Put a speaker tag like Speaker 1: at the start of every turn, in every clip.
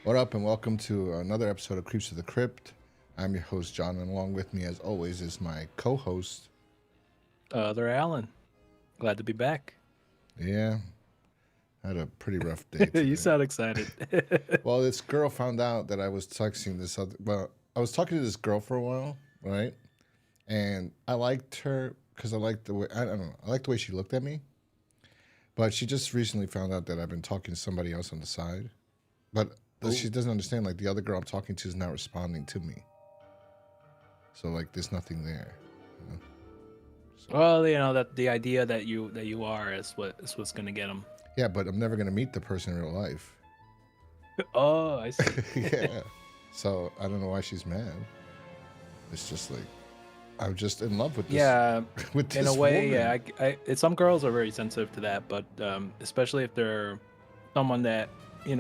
Speaker 1: What up, and welcome to another episode of Creeps to the Crypt. I'm your host, John, and along with me, as always, is my co-host.
Speaker 2: Other Alan. Glad to be back.
Speaker 1: Yeah, I had a pretty rough day
Speaker 2: You
Speaker 1: today.
Speaker 2: sound excited.
Speaker 1: Well, this girl found out that I was texting this other. Well, I was talking to this girl for a while, right? And I liked her because I liked the way I don't know. I liked the way she looked at me. But she just recently found out that I've been talking to somebody else on the side. But
Speaker 2: Oh,
Speaker 1: she doesn't understand. Like the other girl I'm talking to is not responding to me. So like, there's nothing there. You know? So.
Speaker 2: well, that the idea that you are is what's gonna get them.
Speaker 1: Yeah, but I'm never gonna meet the person in real life.
Speaker 2: Oh, I see.
Speaker 1: Yeah. So I don't know why she's mad. It's just like I'm just in love with this
Speaker 2: Yeah,
Speaker 1: with
Speaker 2: in a
Speaker 1: this
Speaker 2: way,
Speaker 1: woman.
Speaker 2: yeah. Some girls are very sensitive to that, but especially if they're someone that you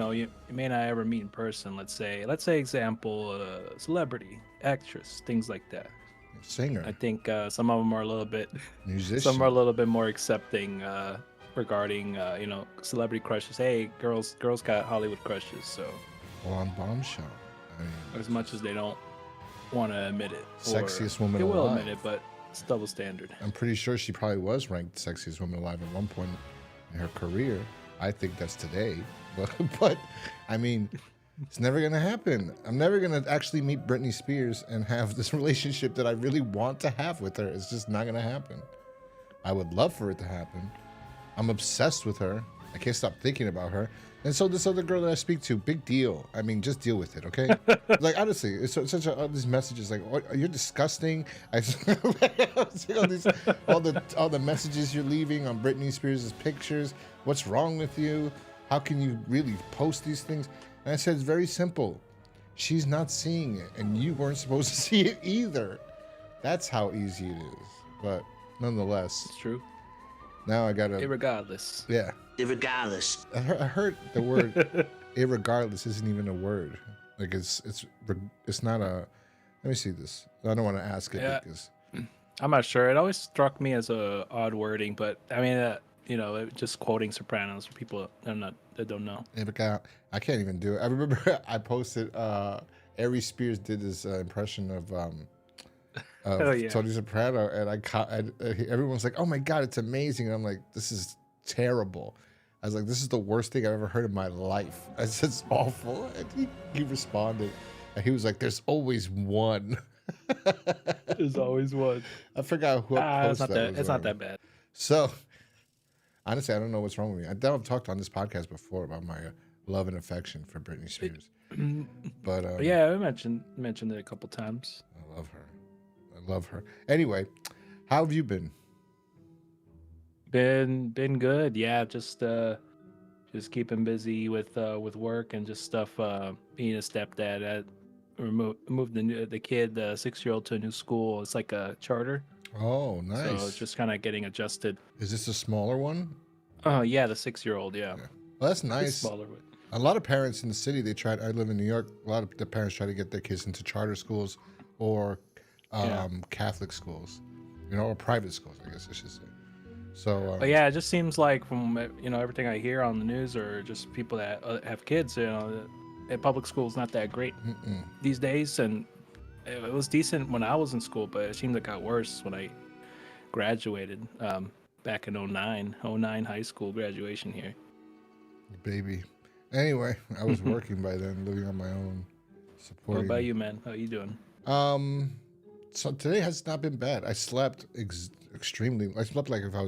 Speaker 2: may not ever meet in person. Let's say example, celebrity, actress, things like that. I
Speaker 1: Singer,
Speaker 2: think some of them are a little bit some are a
Speaker 1: musician,
Speaker 2: little bit more accepting regarding celebrity crushes. Hey, girls got Hollywood crushes, so
Speaker 1: blonde bombshell. I mean,
Speaker 2: as much as they don't want to admit it, or
Speaker 1: sexiest woman
Speaker 2: they will
Speaker 1: alive.
Speaker 2: admit it, but it's double standard.
Speaker 1: I'm pretty sure she probably was ranked sexiest woman alive at one point in her career. I think that's today, but I mean, it's never gonna happen. I'm never gonna actually meet Britney Spears and have this relationship that I really want to have with her. It's just not gonna happen. I would love for it to happen. I'm obsessed with her. I can't stop thinking about her. And so this other girl that I speak to, big deal. I mean, just deal with it, okay? Like honestly, it's such all these messages like, oh, "You're disgusting." All the messages you're leaving on Britney Spears' pictures. What's wrong with you? How can you really post these things? And I said it's very simple. She's not seeing it, and you weren't supposed to see it either. That's how easy it is. But nonetheless,
Speaker 2: It's true.
Speaker 1: now I gotta,
Speaker 2: Irregardless.
Speaker 1: yeah.
Speaker 3: Irregardless.
Speaker 1: I heard the word irregardless isn't even a word. Like it's not a. Let me see this. I don't want to ask it
Speaker 2: Yeah,
Speaker 1: because
Speaker 2: I'm not sure. It always struck me as a odd wording, but I mean, just quoting Sopranos for people that don't know.
Speaker 1: I can't even do it. I remember I posted. Ari Spears did this impression
Speaker 2: Oh
Speaker 1: of
Speaker 2: yeah.
Speaker 1: Tony Soprano, and everyone's like, "Oh my god, it's amazing!" And I'm like, "This is terrible." I was like, "This is the worst thing I've ever heard in my life." I said, "It's awful," and he responded, and he was like, "There's always one."
Speaker 2: There's always one.
Speaker 1: I forgot who
Speaker 2: It's
Speaker 1: post
Speaker 2: not
Speaker 1: that
Speaker 2: that.
Speaker 1: was
Speaker 2: It's not
Speaker 1: on.
Speaker 2: that bad.
Speaker 1: So honestly, I don't know what's wrong with me. I know I've talked on this podcast before about my love and affection for Britney Spears, but
Speaker 2: Yeah, I mentioned it a couple times.
Speaker 1: I love her. I love her. Anyway, how have you been?
Speaker 2: Been good. Yeah, just keeping busy with work and just stuff. Being a stepdad, moved the kid, the 6-year-old, to a new school. It's like a charter,
Speaker 1: Oh,
Speaker 2: so it's
Speaker 1: nice.
Speaker 2: just kind of getting adjusted.
Speaker 1: Is this a smaller one?
Speaker 2: Oh yeah, the 6-year-old. Yeah,
Speaker 1: Yeah. Well, that's
Speaker 2: it's
Speaker 1: nice.
Speaker 2: smaller. But
Speaker 1: A lot of parents in the city, they tried. I live in New York. A lot of the parents try to get their kids into charter schools or
Speaker 2: yeah,
Speaker 1: Catholic schools, or private schools, I guess I should say. So,
Speaker 2: but yeah, it just seems like from everything I hear on the news or just people that have kids, public school's not that great
Speaker 1: mm-mm.
Speaker 2: these days, and it was decent when I was in school, but it seemed it got worse when I graduated back in '09 high school graduation here.
Speaker 1: Baby. Anyway, I was working by then, living on my own,
Speaker 2: What about
Speaker 1: supporting.
Speaker 2: you, man? How you doing?
Speaker 1: Um, so today has not been bad. I slept extremely. I slept like if I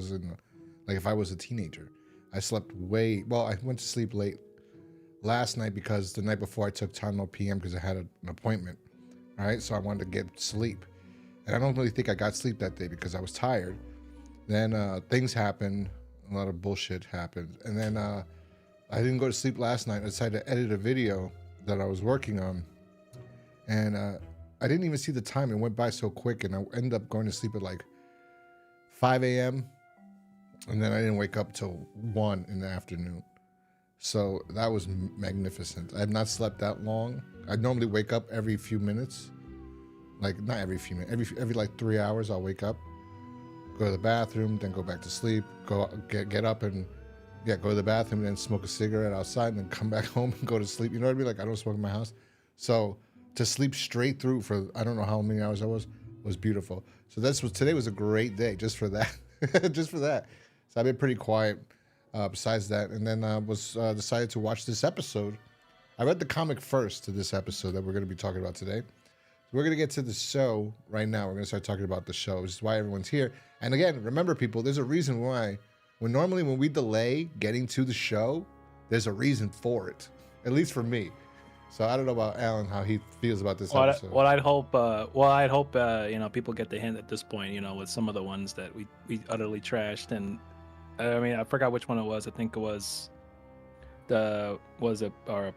Speaker 1: was a teenager. I slept way. Well, I went to sleep late last night because the night before I took Tylenol PM because I had an appointment. All right, so I wanted to get sleep, and I don't really think I got sleep that day because I was tired. Then things happened. A lot of bullshit happened, and then I didn't go to sleep last night. I decided to edit a video that I was working on, and I didn't even see the time. It went by so quick, and I ended up going to sleep at like 5 a.m. And then I didn't wake up till 1 in the afternoon. So that was magnificent. I have not slept that long. I normally wake up every few minutes, like not every few minutes, every like 3 hours. I'll wake up, go to the bathroom, then go back to sleep. Get up and yeah, go to the bathroom and then smoke a cigarette outside and then come back home and go to sleep. You know what I mean? Like I don't smoke in my house. So to sleep straight through for I don't know how many hours I was beautiful. So today was a great day just for that. Just for that. So I've been pretty quiet besides that. And then was decided to watch this episode. I read the comic first to this episode that we're going to be talking about today. So we're going to get to the show right now. We're going to start talking about the show, which is why everyone's here. And again, remember, people, there's a reason why when we delay getting to the show, there's a reason for it, at least for me. So I don't know about Alan, how he feels about this episode.
Speaker 2: Well, I'd hope, you know, people get the hint at this point, you know, with some of the ones that we utterly trashed. And I mean, I forgot which one it was. I think it was our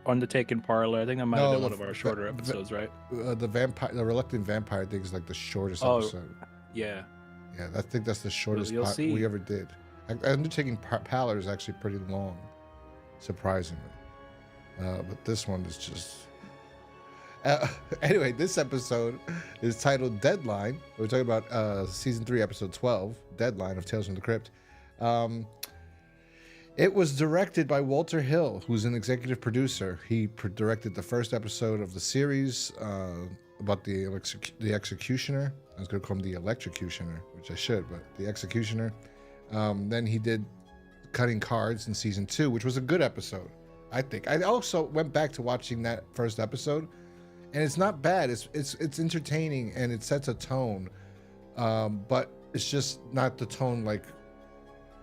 Speaker 2: Undertaken Parlor. I think that might have been one of our shorter episodes, right?
Speaker 1: The Reluctant Vampire thing is like the shortest episode.
Speaker 2: Yeah.
Speaker 1: Yeah, I think that's the shortest
Speaker 2: see.
Speaker 1: we ever did. Undertaking Parlor is actually pretty long, surprisingly. But this one is just... anyway, this episode is titled Deadline. We're talking about Season 3, Episode 12, Deadline of Tales from the Crypt. It was directed by Walter Hill, who's an executive producer. He directed the first episode of the series about the Executioner. I was going to call him the Electrocutioner, which I should, but the Executioner. Then he did Cutting Cards in Season 2, which was a good episode, I think. I also went back to watching that first episode, and it's not bad. It's entertaining, and it sets a tone, but it's just not the tone like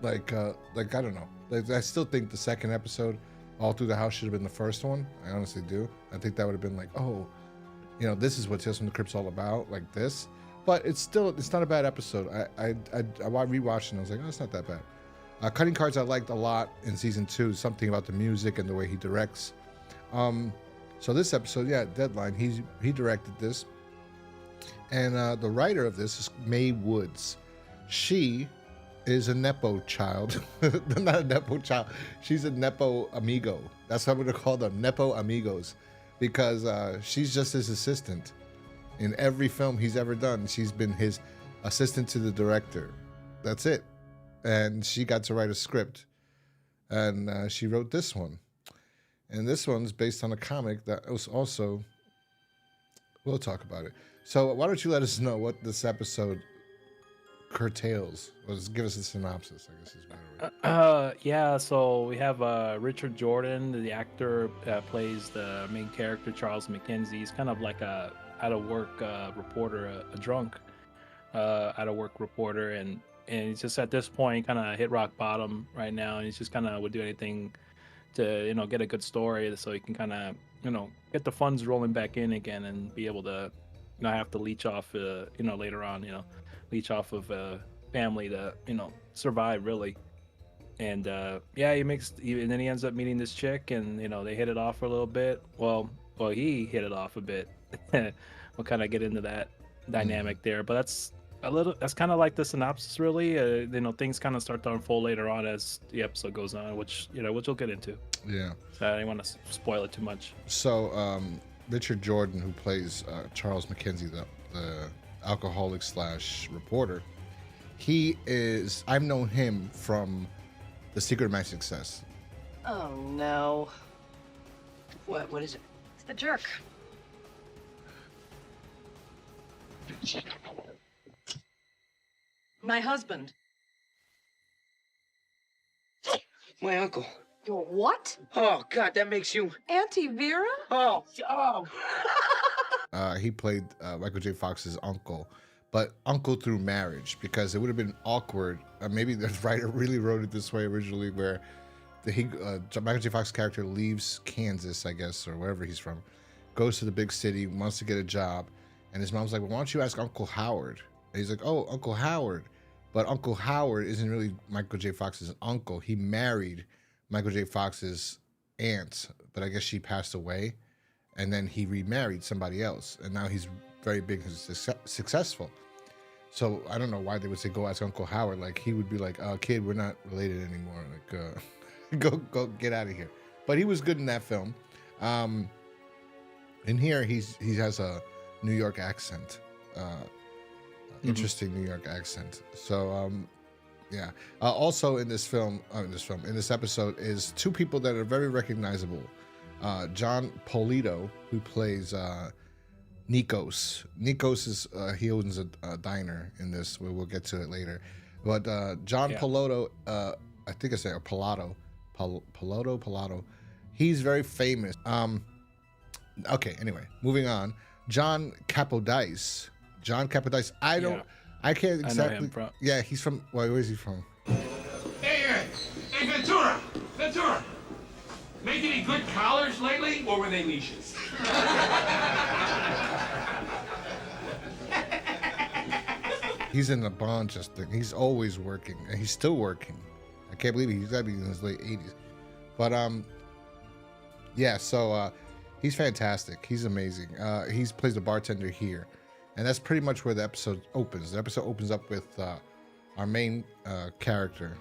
Speaker 1: I don't know. Like I still think the second episode, All Through the House, should have been the first one. I honestly do. I think that would have been like, oh, you know, this is what Tales from the Crypt's all about, like this. But it's not a bad episode. I rewatched it and I was like, oh, it's not that bad. Cutting Cards I liked a lot in Season 2. Something about the music and the way he directs. So this episode, yeah, Deadline, he directed this. And the writer of this is Mae Woods. She is a Nepo child. Not a Nepo child. She's a Nepo amigo. That's what I'm going to call them, Nepo amigos. Because she's just his assistant. In every film he's ever done, she's been his assistant to the director. That's it. And she got to write a script. And she wrote this one. And this one's based on a comic that was also... We'll talk about it. So why don't you let us know what this episode curtails? Well, just give us a synopsis, I guess is better.
Speaker 2: Yeah, so we have Richard Jordan, the actor plays the main character, Charles McKenzie. He's kind of like a out-of-work reporter, a drunk out-of-work reporter, and he's just at this point kind of hit rock bottom right now, and he's just kind of would do anything to, you know, get a good story so he can kind of, you know, get the funds rolling back in again and be able to not have to leech off, you know, later on, you know, leech off of family to, you know, survive really. And yeah, and then he ends up meeting this chick, and you know, they hit it off for a little bit. Well, he hit it off a bit. We'll kind of get into that dynamic there, but that's kind of like the synopsis really. You know, things kind of start to unfold later on as the episode goes on, which we'll get into. Yeah. So I don't want to spoil it too much.
Speaker 1: So Richard Jordan, who plays Charles McKenzie, the alcoholic / reporter, I've known him from The Secret of My Success.
Speaker 3: Oh no. What is it?
Speaker 4: It's the jerk. My husband.
Speaker 3: My uncle.
Speaker 4: Your what?
Speaker 3: Oh God, that makes you.
Speaker 4: Auntie Vera?
Speaker 3: Oh.
Speaker 1: He played Michael J. Fox's uncle, but uncle through marriage, because it would have been awkward. Maybe the writer really wrote it this way originally, where Michael J. Fox's character leaves Kansas, I guess, or wherever he's from, goes to the big city, wants to get a job, and his mom's like, well, why don't you ask Uncle Howard? And he's like, oh, Uncle Howard. But Uncle Howard isn't really Michael J. Fox's uncle. He married Michael J. Fox's aunt, but I guess she passed away, and then he remarried somebody else, and now he's very big and successful. So I don't know why they would say go ask Uncle Howard. Like, he would be like, kid, we're not related anymore. Like, go get out of here. But he was good in that film. In here, he has a New York accent. Interesting New York accent. So Yeah. Also in this episode is two people that are very recognizable. John Polito, who plays Nikos. Nikos is he owns a diner in this. We'll get to it later. But John Polito, I think I say Pilato, Pilato. He's very famous. Okay. Anyway, moving on. John Capodice. I can't exactly.
Speaker 2: I know him from.
Speaker 1: Yeah, he's from. Where is he from?
Speaker 5: Hey, Ventura! Ventura! Make any good collars lately, or were they niches?
Speaker 1: He's in a bunch of things. He's always working, and he's still working. I can't believe he's got to be in his late 80s. But yeah. So he's fantastic. He's amazing. He plays the bartender here, and that's pretty much where the episode opens. The episode opens up with our main character,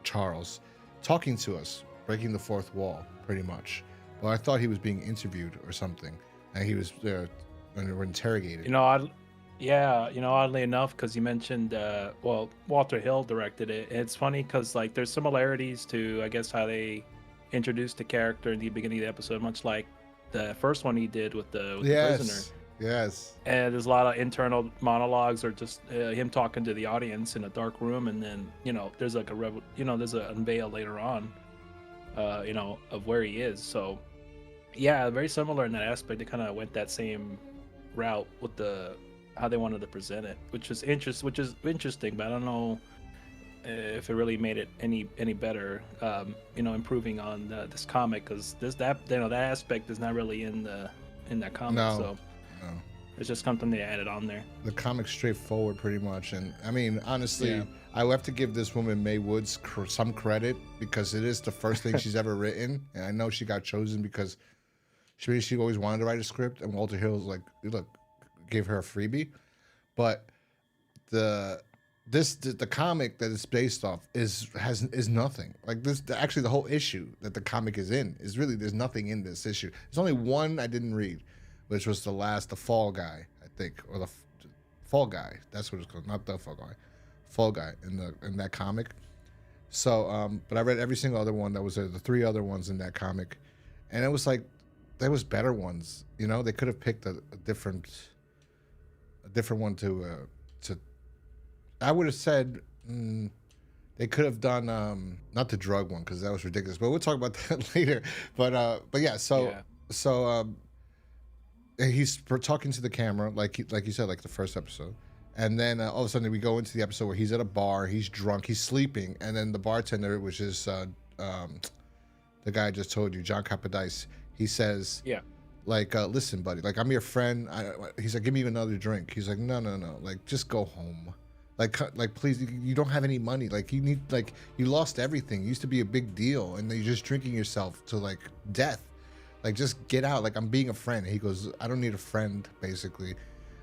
Speaker 1: Charles, talking to us, breaking the fourth wall, pretty much. Well, I thought he was being interviewed or something, and he was there when we're interrogated.
Speaker 2: You know, oddly enough, because you mentioned, Walter Hill directed it. It's funny because like there's similarities to, I guess, how they introduced the character in the beginning of the episode, much like the first one he did with the prisoner.
Speaker 1: Yes.
Speaker 2: And there's a lot of internal monologues, or just him talking to the audience in a dark room, and then there's like there's an unveil later on, of where he is. So, yeah, very similar in that aspect. They kind of went that same route with how they wanted to present it, which is interesting. But I don't know if it really made it any better. Improving on this comic, because that aspect is not really in that comic.
Speaker 1: No.
Speaker 2: So.
Speaker 1: No.
Speaker 2: It's just something they added on there.
Speaker 1: The comic's straightforward, pretty much, and I mean, honestly, I will have to give this woman Mae Woods some credit, because it is the first thing she's ever written, and I know she got chosen because she always wanted to write a script, and Walter Hill's like, look, gave her a freebie, but the comic that it's based off is nothing like this. Actually, the whole issue that the comic is in is really, there's nothing in this issue. There's only one I didn't read, which was the Fall Guy, I think, or the Fall Guy. That's what it's called, not the Fall Guy, Fall Guy in that comic. So, but I read every single other one that was there, the three other ones in that comic, and it was like there was better ones. They could have picked a different one to. I would have said they could have done not the drug one, because that was ridiculous. But we'll talk about that later. But yeah. So he's talking to the camera, like you said, like the first episode, and then all of a sudden we go into the episode where he's at a bar, he's drunk, he's sleeping, and then the bartender, which is the guy I just told you, John Capodice, he says, like, listen, buddy, like, I'm your friend. He's like, give me another drink. He's like, no, like, just go home. Like, please, you don't have any money. Like, you lost everything. You used to be a big deal, and you're just drinking yourself to like death. Like, just get out. Like, I'm being a friend. He goes, I don't need a friend, basically.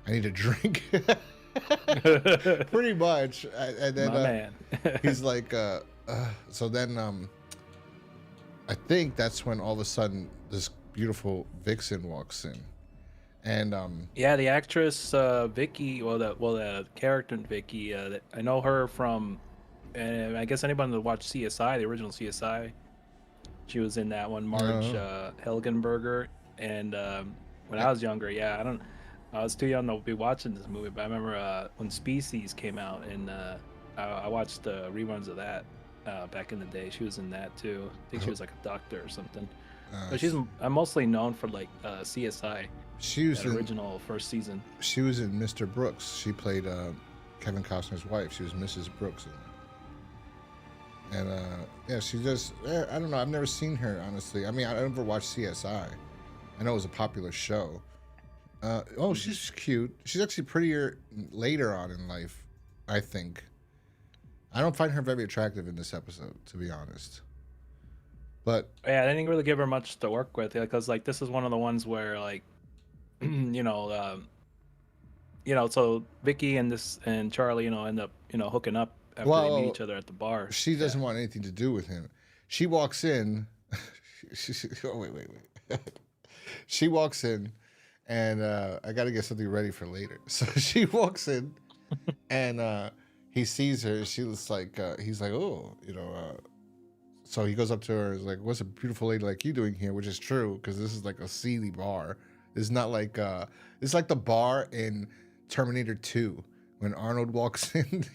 Speaker 1: I need a drink. Pretty much. And then
Speaker 2: man.
Speaker 1: he's like, so then I think that's when all of a sudden this beautiful vixen walks in. And
Speaker 2: the actress Vicky, the character Vicky, I know her from, I guess anyone that watched CSI, the original CSI, she was in that one. Marg Helgenberger, and when I was younger, I was too young to be watching this movie, but I remember when Species came out, and I watched reruns of that back in the day. She was in that too. I think she was like a doctor or something. But I'm mostly known for like CSI.
Speaker 1: She was
Speaker 2: in original first season.
Speaker 1: She was in Mr. Brooks. She played Kevin Costner's wife. She was Mrs. Brooks. And she just, I don't know. I've never seen her, honestly. I mean, I never watched CSI. I know it was a popular show. She's cute. She's actually prettier later on in life, I think. I don't find her very attractive in this episode, to be honest. But
Speaker 2: I didn't really give her much to work with, because like this is one of the ones where like, so Vicky and Charlie, end up, hooking up after they meet each other at the bar.
Speaker 1: She doesn't want anything to do with him. She walks in. Wait. She walks in, and I got to get something ready for later. So she walks in, and he sees her. She was like, he's like, oh, so he goes up to her. He's like, what's a beautiful lady like you doing here? Which is true because this is like a seedy bar. It's not like it's like the bar in Terminator 2 when Arnold walks in,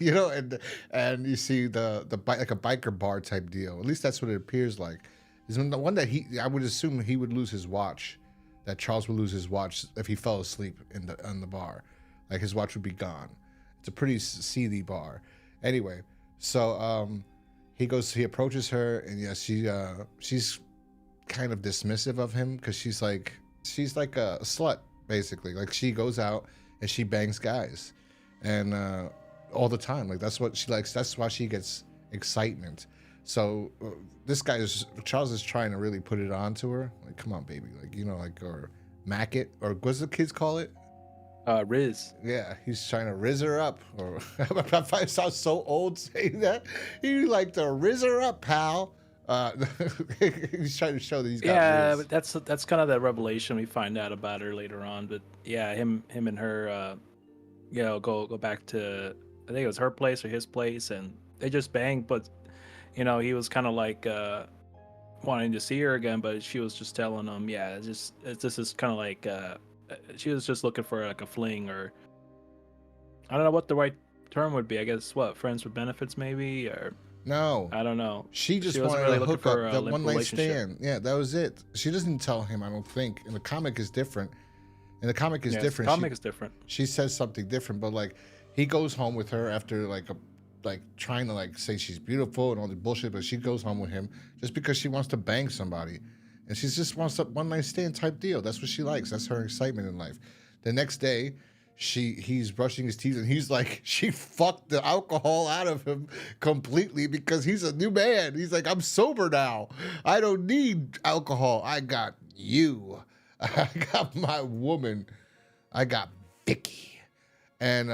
Speaker 1: and you see the like a biker bar type deal. At least that's what it appears like. Is the one that I would assume he would lose his watch, that Charles would lose his watch if he fell asleep on the bar, like his watch would be gone. It's a pretty seedy bar. Anyway, so he approaches her, and yeah, she's kind of dismissive of him because she's like a slut basically. Like she goes out and she bangs guys, and all the time. Like that's what she likes. That's why she gets excitement. So Charles is trying to really put it on to her. Like, come on, baby. Like, or mack it, or what's the kids call it?
Speaker 2: Riz.
Speaker 1: Yeah, he's trying to riz her up. Or I sound so old saying that. He like to riz her up, pal. He's trying to show that he's got riz.
Speaker 2: But that's kind of the revelation we find out about her later on. But yeah, him and her, go back to, I think it was her place or his place, and they just banged. But he was kind of like wanting to see her again, but she was just telling him, this is kind of like she was just looking for like a fling, or I don't know what the right term would be. I guess friends with benefits maybe, or
Speaker 1: no,
Speaker 2: I don't know.
Speaker 1: She just wanted
Speaker 2: really
Speaker 1: to hook up, that one night stand. Yeah, that was it. She doesn't tell him, I don't think. In the comic is different. In the comic is different.
Speaker 2: The comic is different.
Speaker 1: She says something different, but like he goes home with her after trying to say she's beautiful and all the bullshit, but she goes home with him just because she wants to bang somebody. And she just wants a one night stand type deal. That's what she likes. That's her excitement in life. The next day, he's brushing his teeth and he's like, she fucked the alcohol out of him completely because he's a new man. He's like, I'm sober now. I don't need alcohol. I got you. I got my woman. I got Vicky. And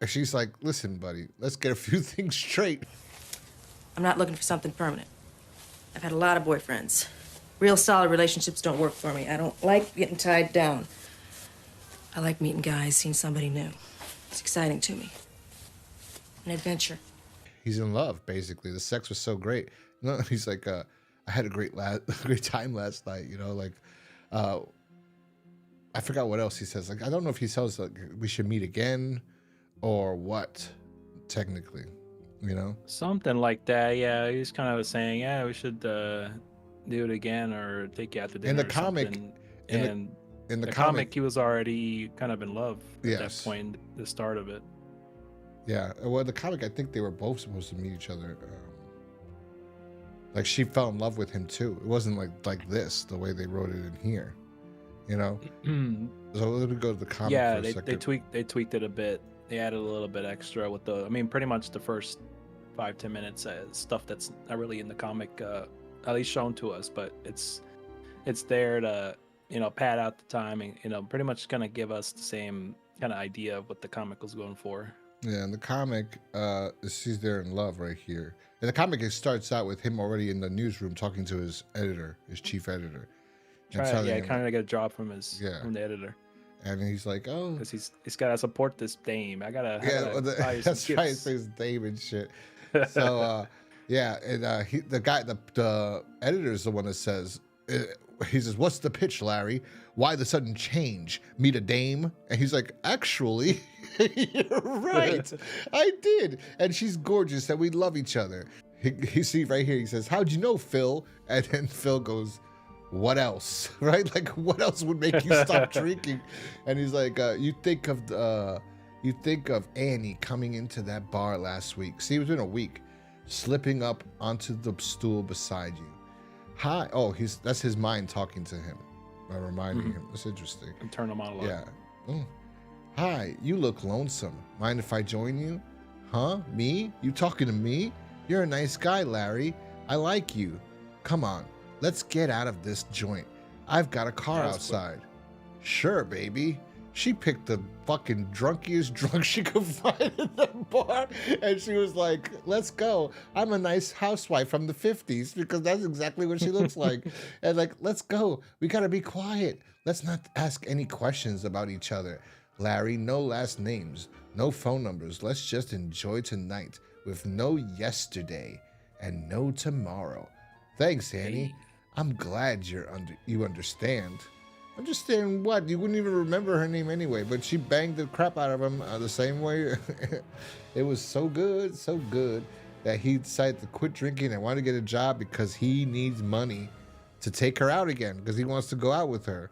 Speaker 1: she's like, listen, buddy, let's get a few things straight.
Speaker 6: I'm not looking for something permanent. I've had a lot of boyfriends. Real solid relationships don't work for me. I don't like getting tied down. I like meeting guys, seeing somebody new. It's exciting to me. An adventure.
Speaker 1: He's in love, basically. The sex was so great. He's like, I had a great time last night, I forgot what else he says. Like, I don't know if he says like we should meet again or what, technically,
Speaker 2: Something like that. Yeah, he's kind of saying, yeah, we should do it again or take you out to dinner.
Speaker 1: In the comic, in the
Speaker 2: comic, he was already kind of in love at
Speaker 1: yes.
Speaker 2: that point, the start of it.
Speaker 1: Yeah, well, the comic, I think they were both supposed to meet each other. Like she fell in love with him too. It wasn't like this, the way they wrote it in here, So let me go to the comic.
Speaker 2: Yeah,
Speaker 1: for a second.
Speaker 2: they tweaked it a bit. They added a little bit extra with pretty much the first 5-10 minutes stuff that's not really in the comic, at least shown to us, but it's there to pad out the timing, pretty much gonna give us the same kind of idea of what the comic was going for.
Speaker 1: Yeah, in the comic, she's there in love right here. In the comic, it starts out with him already in the newsroom talking to his editor, his chief editor.
Speaker 2: Kind of get a job from from the editor.
Speaker 1: And he's like, oh,
Speaker 2: because he's gotta support this dame. I gotta buy you
Speaker 1: that's
Speaker 2: some
Speaker 1: right. It
Speaker 2: gifts.
Speaker 1: says dame and shit. So yeah, and the editor is the one that says, he says, what's the pitch, Larry? Why the sudden change? Meet a dame? And he's like, actually, you're right. I did. And she's gorgeous and we love each other. You see right here, he says, how'd you know, Phil? And then Phil goes, what else? Right? Like, what else would make you stop drinking? And he's like, you think of Annie coming into that bar last week. See, it was been a week. Slipping up onto the stool beside you. Hi. Oh, that's his mind talking to him, reminding him. That's interesting.
Speaker 2: Internal monologue.
Speaker 1: Yeah. Oh. Hi, you look lonesome. Mind if I join you? Huh? Me? You talking to me? You're a nice guy, Larry. I like you. Come on, let's get out of this joint. I've got a car outside. Sure, baby. She picked the fucking drunkiest drunk she could find in the bar, and she was like, let's go. I'm a nice housewife from the 50s, because that's exactly what she looks like. And like, let's go. We gotta be quiet. Let's not ask any questions about each other. Larry, no last names. No phone numbers. Let's just enjoy tonight with no yesterday and no tomorrow. Thanks, Annie.
Speaker 2: Hey.
Speaker 1: I'm glad you understand. Understand what? You wouldn't even remember her name anyway, but she banged the crap out of him the same way. It was so good that he decided to quit drinking and wanted to get a job because he needs money to take her out again because he wants to go out with her.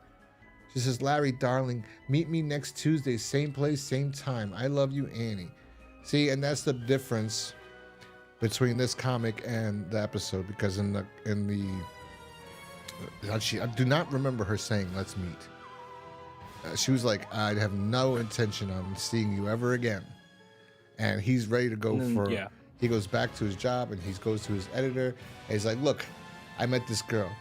Speaker 1: She says, Larry, darling, meet me next Tuesday, same place, same time. I love you, Annie. See, and that's the difference between this comic and the episode, because I do not remember her saying, let's meet. She was like, I have no intention on seeing you ever again. And he's ready to go for, he goes back to his job and he goes to his editor. And he's like, look, I met this girl.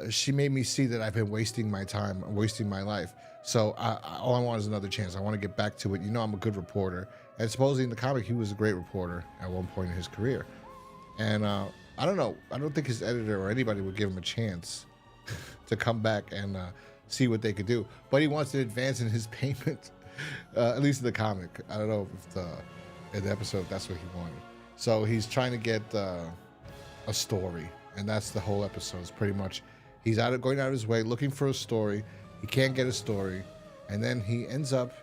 Speaker 1: She made me see that I've been wasting my time, wasting my life. So all I want is another chance. I want to get back to it. You know, I'm a good reporter. And supposedly in the comic, he was a great reporter at one point in his career. And I don't know. I don't think his editor or anybody would give him a chance to come back and see what they could do. But he wants to advance in his payment, at least in the comic. I don't know if in the episode that's what he wanted. So he's trying to get a story. And that's the whole episode. It's pretty much he's going out of his way looking for a story. He can't get a story. And then he ends up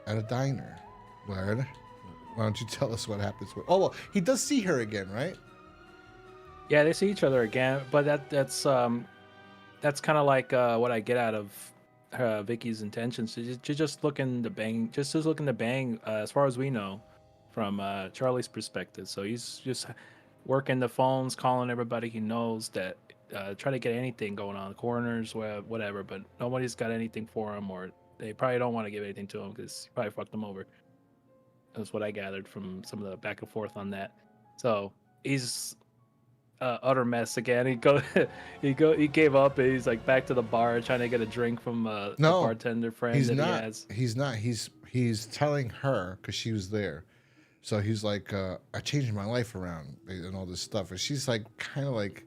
Speaker 1: at a diner. Why don't you tell us what happens? Oh, well, he does see her again, right?
Speaker 2: Yeah, they see each other again, but that's kind of like what I get out of Vicky's intentions. She's just looking to bang, as far as we know, from Charlie's perspective. So he's just working the phones, calling everybody he knows that try to get anything going on, coroners, whatever, but nobody's got anything for him, or they probably don't want to give anything to him because he probably fucked them over. That's what I gathered from some of the back and forth on that. So he's utter mess again. He gave up and he's like back to the bar trying to get a drink from the bartender friend
Speaker 1: he's
Speaker 2: that
Speaker 1: not,
Speaker 2: he has.
Speaker 1: He's not. He's telling her because she was there. So he's like, I changed my life around and all this stuff. And she's like, kind of like,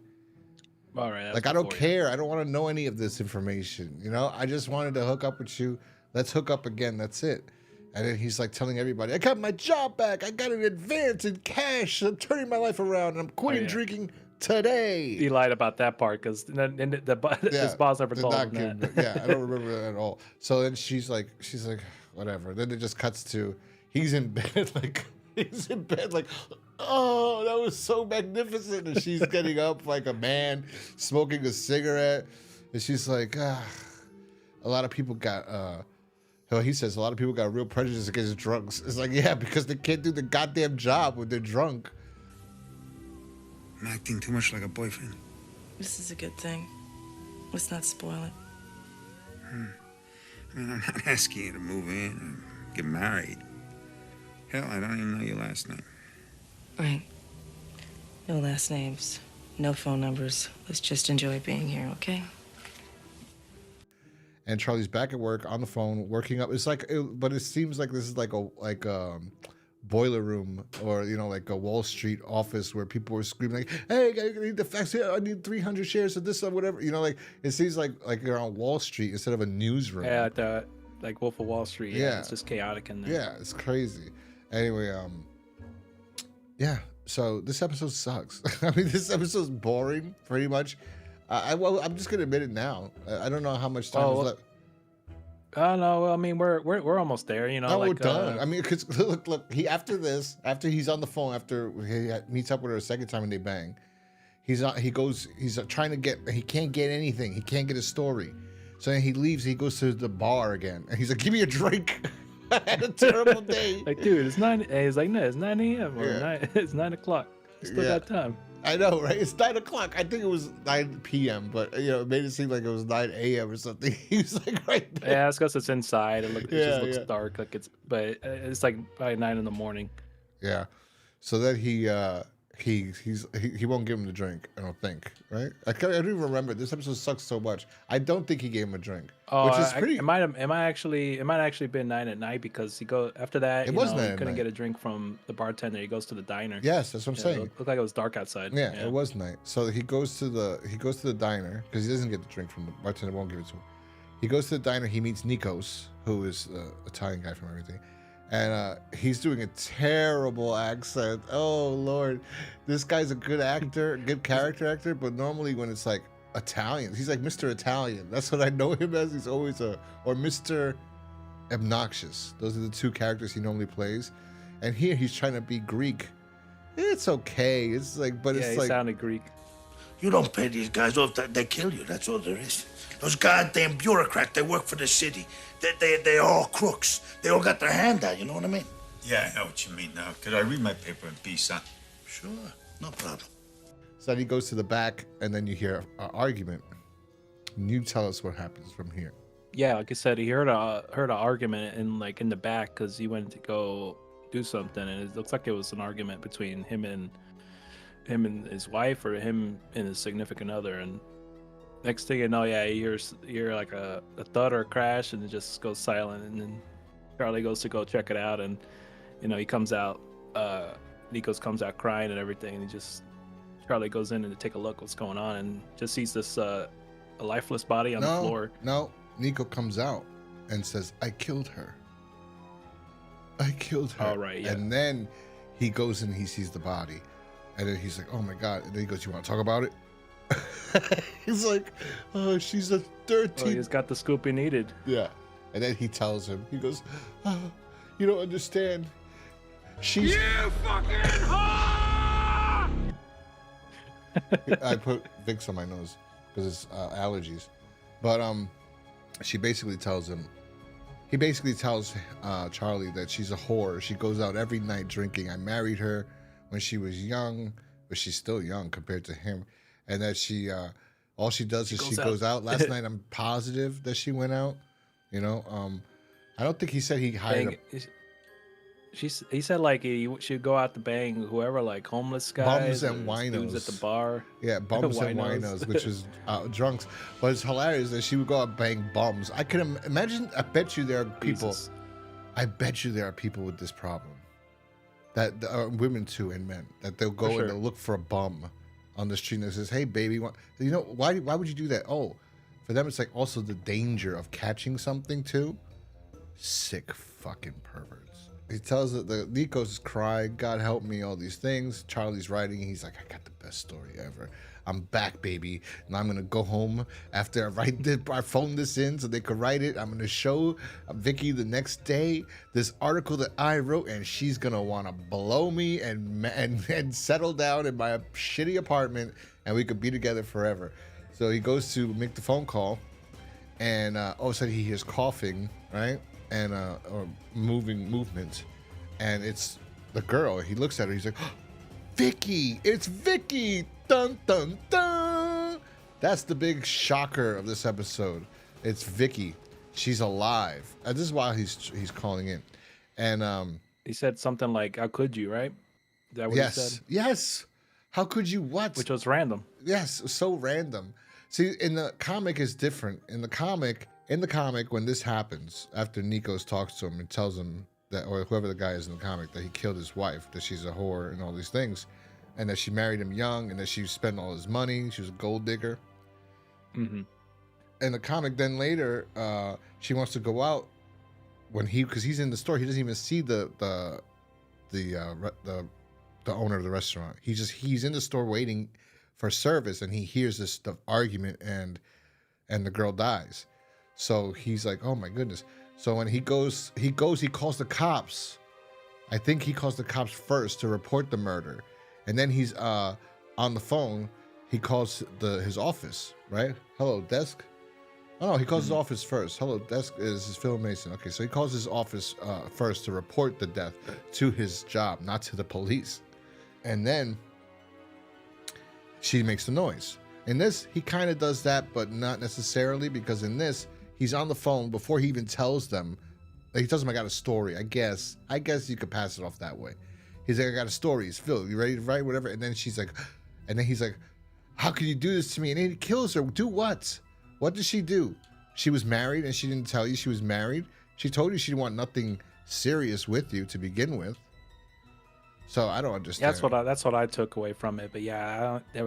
Speaker 2: all right,
Speaker 1: like, I don't care. I don't want to know any of this information. You know, I just wanted to hook up with you. Let's hook up again. That's it. And then he's like telling everybody, I got my job back. I got an advance in cash. I'm turning my life around. And I'm quitting drinking today.
Speaker 2: He lied about that part because his boss never told him that.
Speaker 1: Yeah, I don't remember that at all. So then she's like, whatever. Then it just cuts to, he's in bed like, oh, that was so magnificent. And she's getting up like a man, smoking a cigarette. And she's like, a lot of people got, he says a lot of people got real prejudice against drunks. It's like, yeah, because they can't do the goddamn job when they're drunk.
Speaker 7: I'm acting too much like a boyfriend.
Speaker 6: This is a good thing. Let's not spoil it.
Speaker 7: I mean, I'm not asking you to move in and get married. Hell, I don't even know your last name.
Speaker 6: Right. No last names, no phone numbers. Let's just enjoy being here, okay?
Speaker 1: And Charlie's back at work on the phone, working up. It's like, but it seems like this is like a boiler room, or like a Wall Street office where people were screaming like, "Hey, I need the facts here. I need 300 shares of this or whatever." Like it seems like you're on Wall Street instead of a newsroom.
Speaker 2: Yeah, like Wolf of Wall Street. Yeah, it's just chaotic in there.
Speaker 1: Yeah, it's crazy. Anyway, yeah. So this episode sucks. I mean, this episode's boring, pretty much. I'm just gonna admit it now. I don't know how much time is left.
Speaker 2: No, I mean we're almost there.
Speaker 1: No, we're done. I mean, because look, after he's on the phone, after he meets up with her a second time and they bang, he's trying to get. He can't get anything. He can't get a story. So then he leaves. He goes to the bar again, and he's like, "Give me a drink." I had a terrible day.
Speaker 2: Like, dude, it's 9. He's like, no, it's 9 a.m. or 9. It's 9 o'clock. Still got time.
Speaker 1: I know, right? It's 9 o'clock. I think it was 9 p.m., but it made it seem like it was 9 a.m. or something. He was like right there.
Speaker 2: Yeah, it's because it's inside. It just looks dark, but it's like by 9 in the morning.
Speaker 1: Yeah. So then he won't give him the drink. I don't think, right? I don't even remember. This episode sucks so much. I don't think he gave him a drink.
Speaker 2: Oh,
Speaker 1: which is pretty.
Speaker 2: It might actually been 9 at night because he after that. He couldn't get a drink from the bartender. He goes to the diner.
Speaker 1: Yes, that's what I'm saying.
Speaker 2: It looked like it was dark outside.
Speaker 1: Yeah, it was night. So he goes to the diner because he doesn't get the drink from the bartender. Won't give it to him. He goes to the diner. He meets Nikos, who is the Italian guy from everything. And he's doing a terrible accent. Oh Lord, this guy's a good actor, good character actor. But normally when it's like Italian, he's like Mr. Italian. That's what I know him as. He's always or Mr. Obnoxious. Those are the two characters he normally plays. And here he's trying to be Greek. It's okay. It's like, but
Speaker 2: Yeah,
Speaker 1: it's
Speaker 2: he
Speaker 1: like
Speaker 2: sounded Greek.
Speaker 8: You don't pay these guys off, they kill you. That's all there is. Those goddamn bureaucrats, they work for the city. They're all crooks. They all got their hand out, you know what I mean?
Speaker 7: Yeah, I know what you mean now. Could I read my paper in peace, huh?
Speaker 8: Sure, no problem.
Speaker 1: So then he goes to the back, and then you hear an argument. And you tell us what happens from here.
Speaker 2: Yeah, like I said, he heard an argument in the back because he went to go do something, and it looks like it was an argument between him and his wife, or him and his significant other. And next thing you know, yeah, you hear like a thud or a crash, and it just goes silent. And then Charlie goes to go check it out, and he comes out. Nikos comes out crying and everything, and Charlie goes in and to take a look what's going on, and just sees this a lifeless body on the floor.
Speaker 1: No, Nico comes out and says, "I killed her. I killed her."
Speaker 2: Oh, right, yeah.
Speaker 1: And then he goes and he sees the body, and then he's like, "Oh my god!" And then he goes, "You want to talk about it?" He's like, "Oh, she's a 13."
Speaker 2: Oh, he's got the scoop he needed.
Speaker 1: Yeah. And then he tells him, he goes, "You don't understand. She's."
Speaker 5: You fucking whore!
Speaker 1: I put Vicks on my nose because it's allergies. But she basically tells him. He basically tells Charlie that she's a whore. She goes out every night drinking. I married her when she was young, but she's still young compared to him. And that she, all she does is she goes out. Last night, I'm positive that she went out. I don't think he said he hired
Speaker 2: He said like he should go out to bang whoever, like homeless guys,
Speaker 1: bums and winos
Speaker 2: dudes at the bar.
Speaker 1: Yeah, bums and winos, which is drunks. But it's hilarious that she would go out and bang bums. I can imagine. I bet you there are people.
Speaker 2: Jesus.
Speaker 1: I bet you there are people with this problem. That women too and men, that they'll go
Speaker 2: sure.
Speaker 1: and they'll look for a bum on the street that says, "Hey, baby, why would you do that?" Oh, for them it's like also the danger of catching something too. Sick fucking perverts. He tells that the Nikos is crying, "God help me," all these things. Charlie's writing, he's like, "I got the best story ever. I'm back, baby. And I'm gonna go home after I phone this in so they could write it. I'm gonna show Vicky the next day this article that I wrote, and she's gonna wanna blow me and settle down in my shitty apartment, and we could be together forever." So he goes to make the phone call, and all of a sudden he hears coughing, right? And or movement, and it's the girl. He looks at her, he's like, "Oh, Vicky, it's Vicky!" Dun dun dun. That's the big shocker of this episode. It's Vicky. She's alive. And this is why he's calling in. And
Speaker 2: he said something like, "How could you?" Right? Is that what he said?
Speaker 1: Yes. How could you what?
Speaker 2: Which was random.
Speaker 1: Yes, so random. See, in the comic is different. In the comic, when this happens, after Nikos talks to him and tells him that, or whoever the guy is in the comic, that he killed his wife, that she's a whore and all these things, and that she married him young, and that she spent all his money, she was a gold digger.
Speaker 2: Mm-hmm.
Speaker 1: In the comic, then later, she wants to go out because he's in the store. He doesn't even see the owner of the restaurant. He's in the store waiting for service, and he hears this argument, and the girl dies. So he's like, "Oh my goodness." So when he calls the cops. I think he calls the cops first to report the murder. And then he's on the phone. He calls his office, right? "Hello, desk." Oh no, he calls his office first. "Hello, desk." This is Phil Mason. Okay, so he calls his office first to report the death to his job, not to the police. And then she makes the noise. In this, he kind of does that, but not necessarily, because in this, he's on the phone before he even tells them. He tells them, "I got a story." I guess you could pass it off that way. He's like, "I got a story. It's Phil. You ready to write whatever?" And then she's like, and then he's like, "How can you do this to me?" And then he kills her. Do what? What did she do? She was married, and she didn't tell you she was married. She told you she didn't want nothing serious with you to begin with. So I don't understand.
Speaker 2: That's what I took away from it. But yeah, there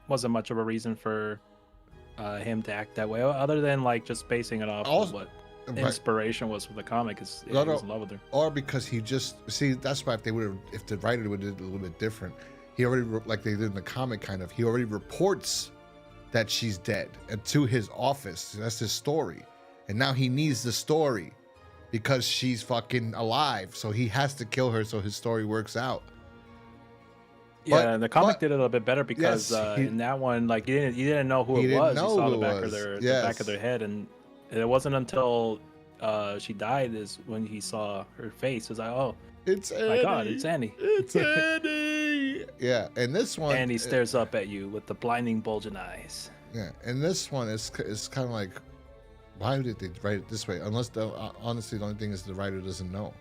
Speaker 2: wasn't much of a reason for him to act that way, other than like just basing it off of what inspiration was for the comic. Is he
Speaker 1: No,
Speaker 2: was in love with her.
Speaker 1: or because he just see that's why if the writer would have did it a little bit different, he already like they did in the comic kind of, he already reports that she's dead and to his office. That's his story, and now he needs the story because she's fucking alive, so he has to kill her so his story works out.
Speaker 2: Yeah, and the comic did it a little bit better because
Speaker 1: yes,
Speaker 2: in that one, like you didn't know who it was. You saw the back of the back of their head, and it wasn't until she died is when he saw her face. It was like, oh,
Speaker 1: it's Annie.
Speaker 2: My God, it's Annie.
Speaker 1: It's Annie. Yeah, and this one,
Speaker 2: Annie stares up at you with the blinding, bulging eyes.
Speaker 1: Yeah, and this one is kind of like, why did they write it this way? Unless honestly, the only thing is the writer doesn't know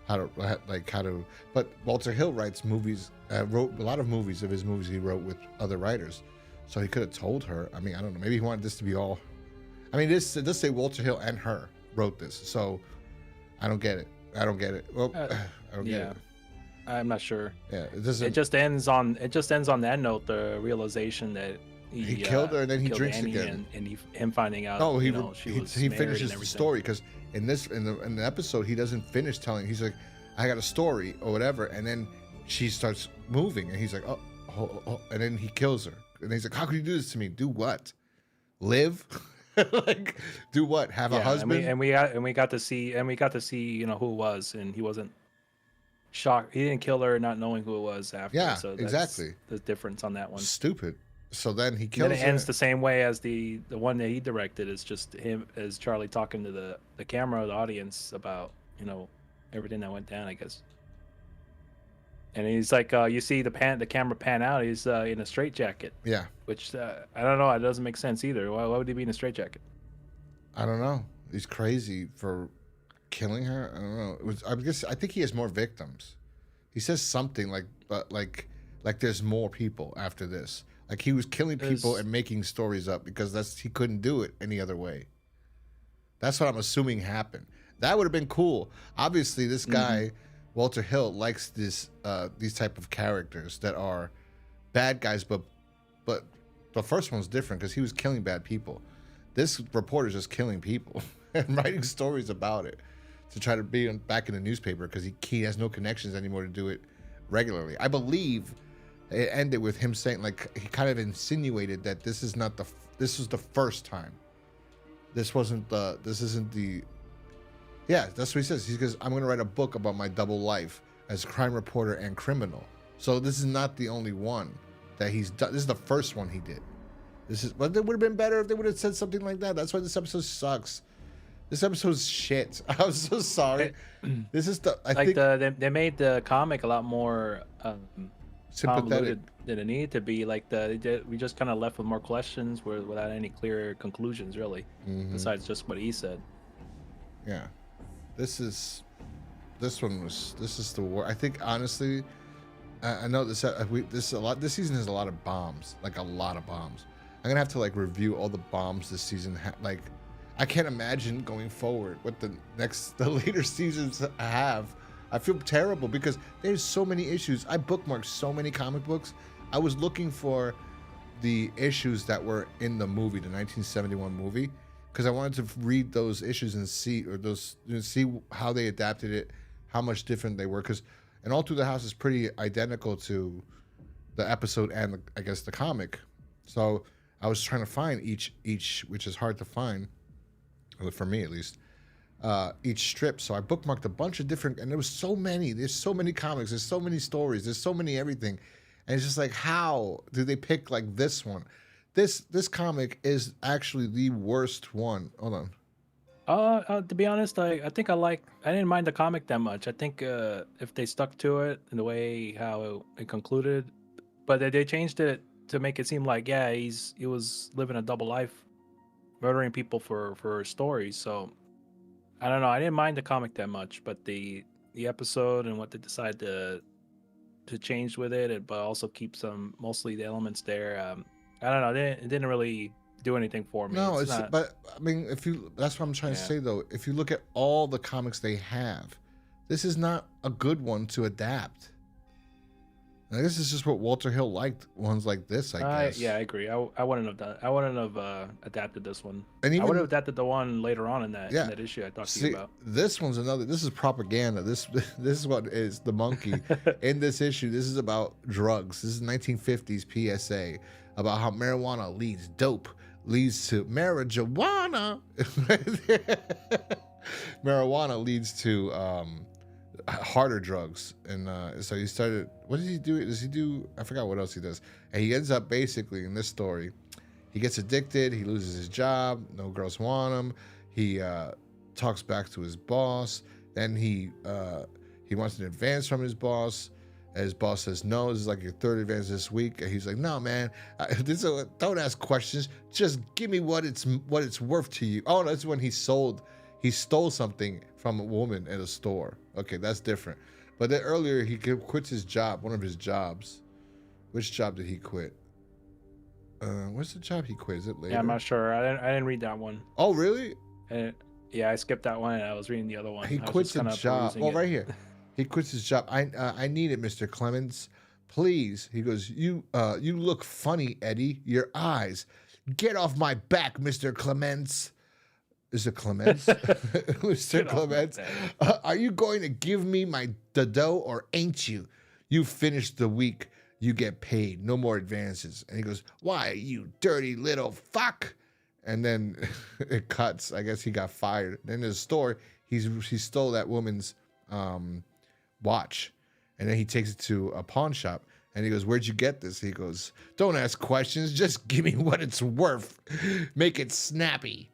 Speaker 1: how to. But Walter Hill writes movies, wrote a lot of movies of his movies he wrote with other writers, so he could have told her. I mean, I don't know. Maybe he wanted this to be all. I mean, this does say Walter Hill and her wrote this, so I don't get it. Well, I don't get it.
Speaker 2: I'm not sure.
Speaker 1: Yeah, it doesn't.
Speaker 2: It just ends on that note. The realization that
Speaker 1: he killed her and then he drinks
Speaker 2: Annie
Speaker 1: again,
Speaker 2: and him finding out.
Speaker 1: Oh, he
Speaker 2: he
Speaker 1: finishes the story because in the episode he doesn't finish telling. He's like, I got a story or whatever, and then she starts moving and he's like, oh, and then he kills her and he's like, how could you do this to me? Do what? Live? Like, do what? Have a husband?
Speaker 2: And we got to see who it was, and he wasn't shocked. He didn't kill her not knowing who it was after.
Speaker 1: Yeah,
Speaker 2: so that's
Speaker 1: exactly.
Speaker 2: The difference on that one.
Speaker 1: Stupid. So then he kills her.
Speaker 2: Then it ends the same way as the one that he directed. Is just him as Charlie talking to the camera, the audience about everything that went down, I guess. And he's like, you see the camera pan out. He's in a straitjacket.
Speaker 1: Yeah.
Speaker 2: Which I don't know. It doesn't make sense either. Why would he be in a straitjacket?
Speaker 1: I don't know. He's crazy for killing her. I don't know. I think he has more victims. He says something like there's more people after this. Like he was killing people and making stories up because he couldn't do it any other way. That's what I'm assuming happened. That would have been cool. Obviously, this guy, Walter Hill, likes these type of characters that are bad guys, but the first one's different because he was killing bad people. This reporter's just killing people and writing stories about it to try to be back in the newspaper because he has no connections anymore to do it regularly. I believe it ended with him saying, like, he kind of insinuated that this was the first time. This isn't the. Yeah, that's what he says. He goes, I'm going to write a book about my double life as crime reporter and criminal. So this is not the only one that he's done. This is the first one he did. But it would have been better if they would have said something like that. That's why this episode sucks. This episode's shit. I'm so sorry. This is
Speaker 2: they made the comic a lot more
Speaker 1: sympathetic
Speaker 2: than it needed to be. Like we just kind of left with more questions without any clear conclusions, really, besides just what he said.
Speaker 1: Yeah, this is the war. I think honestly, I know this a lot. This season has a lot of bombs, like a lot of bombs. I'm gonna have to review all the bombs this season. I can't imagine going forward what the later seasons have. I feel terrible because there's so many issues. I bookmarked so many comic books. I was looking for the issues that were in the movie, the 1971 movie, because I wanted to read those issues and see how they adapted it, how much different they were. And All Through the House is pretty identical to the episode and I guess the comic. So I was trying to find each, which is hard to find, for me at least, each strip. So I bookmarked a bunch of different, and there was so many. There's so many comics. There's so many stories. There's so many everything, and it's just like, how do they pick this one? This comic is actually the worst one. Hold on.
Speaker 2: To be honest, I think I didn't mind the comic that much. I think if they stuck to it in the way how it concluded, but they changed it to make it seem like he was living a double life, murdering people for stories. So I don't know. I didn't mind the comic that much, but the episode and what they decided to change with it, but also keep mostly the elements there. I don't know. It didn't really do anything for me.
Speaker 1: No, but I mean, that's what I'm trying to say though. If you look at all the comics they have, this is not a good one to adapt. And this is just what Walter Hill liked. Ones like this, I guess.
Speaker 2: Yeah, I agree. I wouldn't have done. I wouldn't have adapted this one.
Speaker 1: And
Speaker 2: I
Speaker 1: even-
Speaker 2: would have adapted the one later on in that
Speaker 1: Yeah.
Speaker 2: in that issue I talked to
Speaker 1: See,
Speaker 2: you about.
Speaker 1: this one's another. This is propaganda. This is what is the monkey in this issue. This is about drugs. This is 1950s PSA about how marijuana leads to marijuana. Marijuana leads to harder drugs, and so he started. What does he do? Does he do? I forgot what else he does. And he ends up basically in this story. He gets addicted. He loses his job. No girls want him. He talks back to his boss. Then he wants an advance from his boss. And his boss says no. This is like your third advance this week. And he's like, no, man. Don't ask questions. Just give me what it's worth to you. Oh, that's when he stole something from a woman at a store. Okay, that's different. But then earlier he quits his job. One of his jobs. Which job did he quit? What's the job he quit? Is it later?
Speaker 2: Yeah, I'm not sure. I didn't read that one.
Speaker 1: Oh, really?
Speaker 2: Yeah, I skipped that one and I was reading the other one.
Speaker 1: He
Speaker 2: I was
Speaker 1: quits
Speaker 2: just
Speaker 1: a
Speaker 2: kinda
Speaker 1: job.
Speaker 2: perusing
Speaker 1: Well,
Speaker 2: it.
Speaker 1: right here. He quits his job. I need it, Mr. Clemens. Please. He goes, you look funny, Eddie. Your eyes. Get off my back, Mr. Clemens. Is it Clemens? Mr. Clemens. Are you going to give me the dough or ain't you? You finished the week. You get paid. No more advances. And he goes, why, you dirty little fuck? And then it cuts. I guess he got fired. Then in the store, he stole that woman's watch. And then he takes it to a pawn shop. And he goes, where'd you get this? He goes, don't ask questions. Just give me what it's worth. Make it snappy.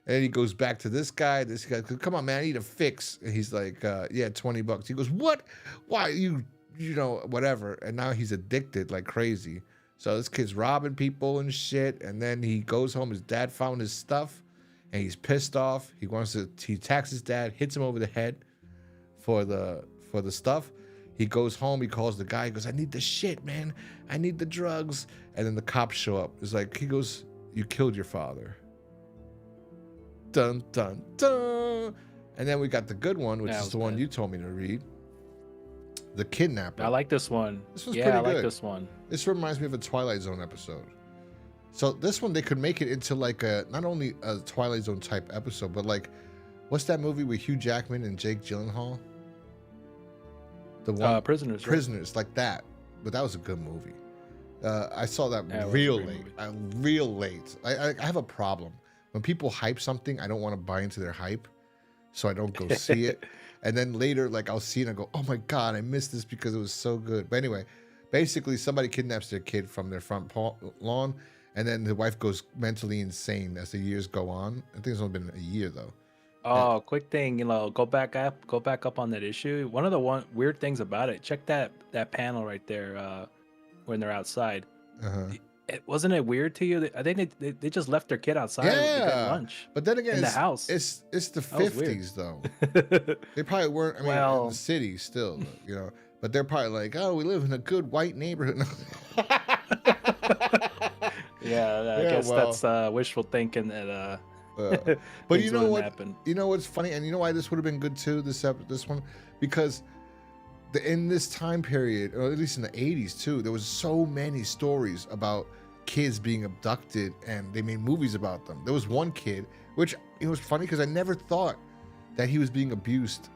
Speaker 1: And he goes back to this guy. This guy goes, come on, man, I need a fix. And he's like, yeah, $20. He goes, what? Why? You know, whatever. And now he's addicted like crazy. So this kid's robbing people and shit. And then he goes home. His dad found his stuff. And he's pissed off. He attacks his dad, hits him over the head for the stuff. He goes home. He calls the guy. He goes, I need the shit, man. I need the drugs. And then the cops show up. It's like, he goes, you killed your father. Dun, dun, dun. And then we got the good one, which is the one you told me to read. The Kidnapper.
Speaker 2: I like this one.
Speaker 1: This was
Speaker 2: yeah,
Speaker 1: pretty
Speaker 2: I like
Speaker 1: good.
Speaker 2: this one.
Speaker 1: This reminds me of a Twilight Zone episode. So this one, they could make it into like not only a Twilight Zone type episode, but like, what's that movie with Hugh Jackman and Jake Gyllenhaal? The one
Speaker 2: Prisoners. Right?
Speaker 1: Prisoners, like that. But that was a good movie. I saw that
Speaker 2: Yeah, it was a
Speaker 1: real
Speaker 2: great
Speaker 1: late.
Speaker 2: movie.
Speaker 1: Real late. I have a problem. When people hype something, I don't want to buy into their hype, so I don't go see it. And then later, like, I'll see it and I go, oh my God, I missed this because it was so good. But anyway, basically somebody kidnaps their kid from their front lawn, and then the wife goes mentally insane as the years go on. I think it's only been a year though.
Speaker 2: Oh, quick thing, go back up on that issue. One of the weird things about it, check that panel right there when they're outside. Wasn't it weird to you? I think they just left their kid outside to get lunch.
Speaker 1: But then again,
Speaker 2: in the house.
Speaker 1: It's the
Speaker 2: That was weird.
Speaker 1: 50s though. They probably weren't. I mean, in the city still, you know. But they're probably like, oh, we live in a good white neighborhood.
Speaker 2: Yeah, I guess that's wishful thinking that.
Speaker 1: But you know what?
Speaker 2: Happen.
Speaker 1: You know what's funny, and you know why this would have been good too. This one, because in this time period, or at least in the 80s too, there was so many stories about kids being abducted, and they made movies about them. There was one kid, which it was funny because I never thought that he was being abused,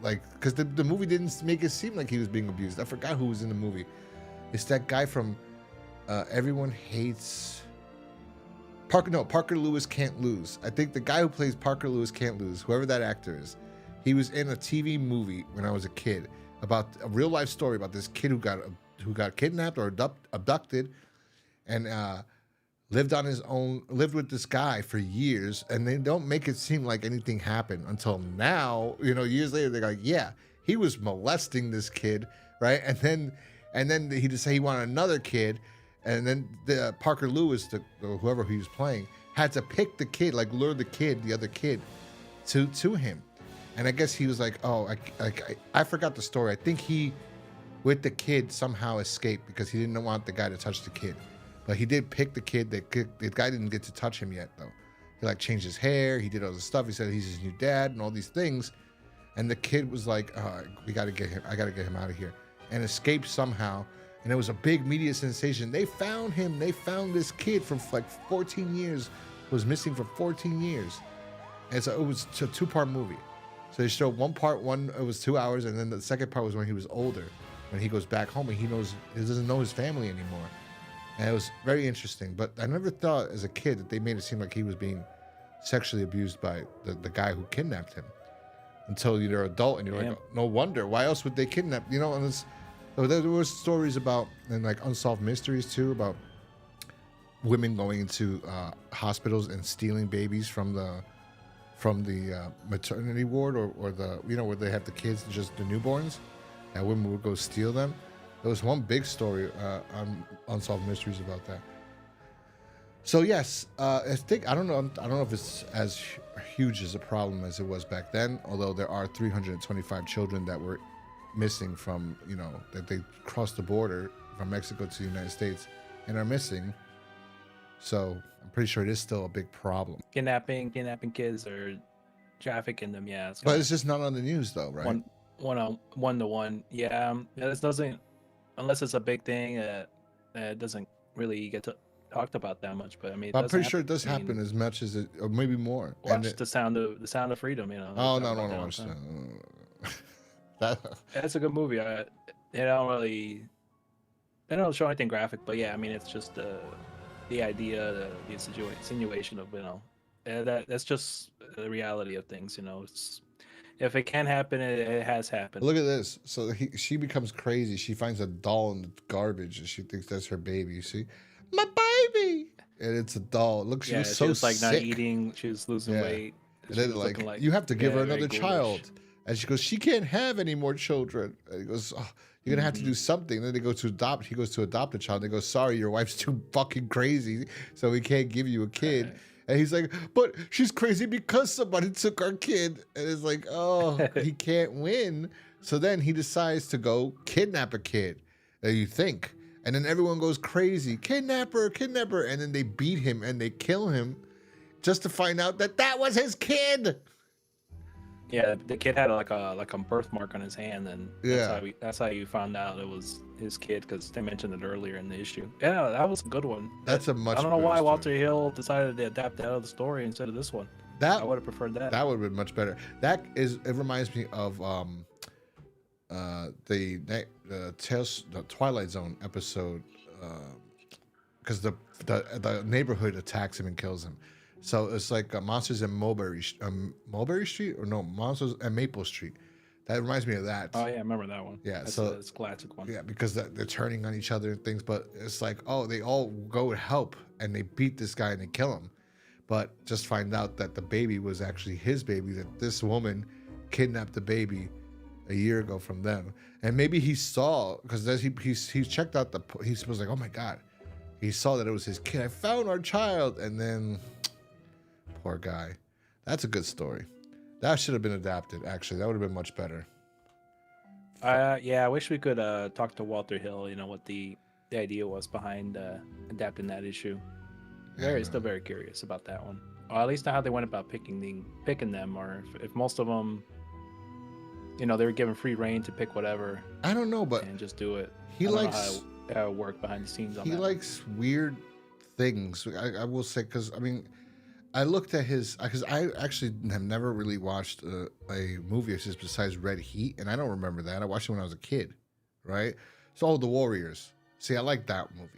Speaker 1: because the movie didn't make it seem like he was being abused. I forgot who was in the movie. It's that guy from Everyone Hates. Parker Lewis Can't Lose. I think the guy who plays Parker Lewis Can't Lose, whoever that actor is, he was in a TV movie when I was a kid about a real life story about this kid who got kidnapped or abducted, and lived on his own, lived with this guy for years, and they don't make it seem like anything happened until now. You know, years later, they're like, yeah, he was molesting this kid, right? And then he just said he wanted another kid. And then the Parker Lewis, or whoever he was playing, had to pick the kid, like lure the other kid, to him. And I guess he was like, oh, I forgot the story. I think he, with the kid, somehow escaped because he didn't want the guy to touch the kid. But he did pick the kid. The guy didn't get to touch him yet, though. He like changed his hair. He did all this stuff. He said he's his new dad and all these things. And the kid was like, oh, we got to get him. I got to get him out of here. and escaped somehow. And it was a big media sensation. They found him. They found this kid from like 14 years, was missing for 14 years. And so it was a 2-part movie. So they showed one part, it was 2 hours, and then the second part was when he was older, when he goes back home and he doesn't know his family anymore. And it was very interesting. But I never thought as a kid that they made it seem like he was being sexually abused by the guy who kidnapped him. Until you're an adult and you're like, no wonder. Why else would they kidnap? You know, and there was stories about, and like unsolved mysteries too, about women going into hospitals and stealing babies from the maternity ward or the, you know, where they have the kids, just the newborns, and women would go steal them. There was one big story on Unsolved Mysteries about that. So yes, I don't know if it's as huge as a problem as it was back then, although there are 325 children that were missing from, you know, that they crossed the border from Mexico to the United States and are missing. So I'm pretty sure it is still a big problem.
Speaker 2: Kidnapping kids or trafficking them, yeah.
Speaker 1: But it's just not on the news though, right?
Speaker 2: One to one. Yeah, this doesn't, unless it's a big thing that doesn't really get talked about that much. But I mean,
Speaker 1: I'm pretty sure it does happen as much as it, or maybe more.
Speaker 2: Watch the Sound of Freedom, you know.
Speaker 1: Oh no, watch that.
Speaker 2: That's a good movie. They don't show anything graphic, but yeah, I mean, it's just the idea, the insinuation of, you know, that's just the reality of things, you know. It's, if it can happen, it has happened.
Speaker 1: Look at this. So she becomes crazy. She finds a doll in the garbage and she thinks that's her baby. You see, my baby, and it's a doll. Look, she was so sick.
Speaker 2: Not eating. She was losing weight.
Speaker 1: And then like you have to give her another child. And she goes, she can't have any more children. And he goes, oh, you're gonna have to do something. And then they go to adopt. He goes to adopt a child. They go, sorry, your wife's too fucking crazy, so we can't give you a kid. And he's like, but she's crazy because somebody took our kid. And it's like, oh, he can't win. So then he decides to go kidnap a kid. You think. And then everyone goes crazy. Kidnapper. And then they beat him and they kill him just to find out that was his kid.
Speaker 2: Yeah, the kid had like a birthmark on his hand, and that's how you found out it was his kid, because they mentioned it earlier in the issue. Yeah, that was a good one.
Speaker 1: That's a much.
Speaker 2: I don't know why Walter Hill decided to adapt that other story instead of this one. I would have preferred that.
Speaker 1: That would have been much better. It reminds me of the Twilight Zone episode, because the neighborhood attacks him and kills him. So it's like Monsters in Mulberry Street, or no, Monsters at Maple Street. That reminds me of that.
Speaker 2: Oh yeah, I remember that one.
Speaker 1: Yeah,
Speaker 2: that's a classic one.
Speaker 1: Yeah, because they're turning on each other and things, but it's like, oh, they all go and help, and they beat this guy and they kill him, but just find out that the baby was actually his baby. That this woman kidnapped the baby a year ago from them, and maybe he saw, because he checked out he was like, oh my god, he saw that it was his kid. I found our child, and then. Poor guy. That's a good story. That should have been adapted, actually. That would have been much better.
Speaker 2: Yeah, I wish we could talk to Walter Hill, you know, what the idea was behind adapting that issue. Still very curious about that one. Or at least how they went about picking them, or if most of them, you know, they were given free reign to pick whatever.
Speaker 1: I don't know, but
Speaker 2: and just do it.
Speaker 1: He likes
Speaker 2: how it worked behind the scenes on that.
Speaker 1: He likes weird things. I will say, because I mean, I looked at because I actually have never really watched a movie of his besides Red Heat, and I don't remember that. I watched it when I was a kid, right? So, The Warriors. See, I like that movie.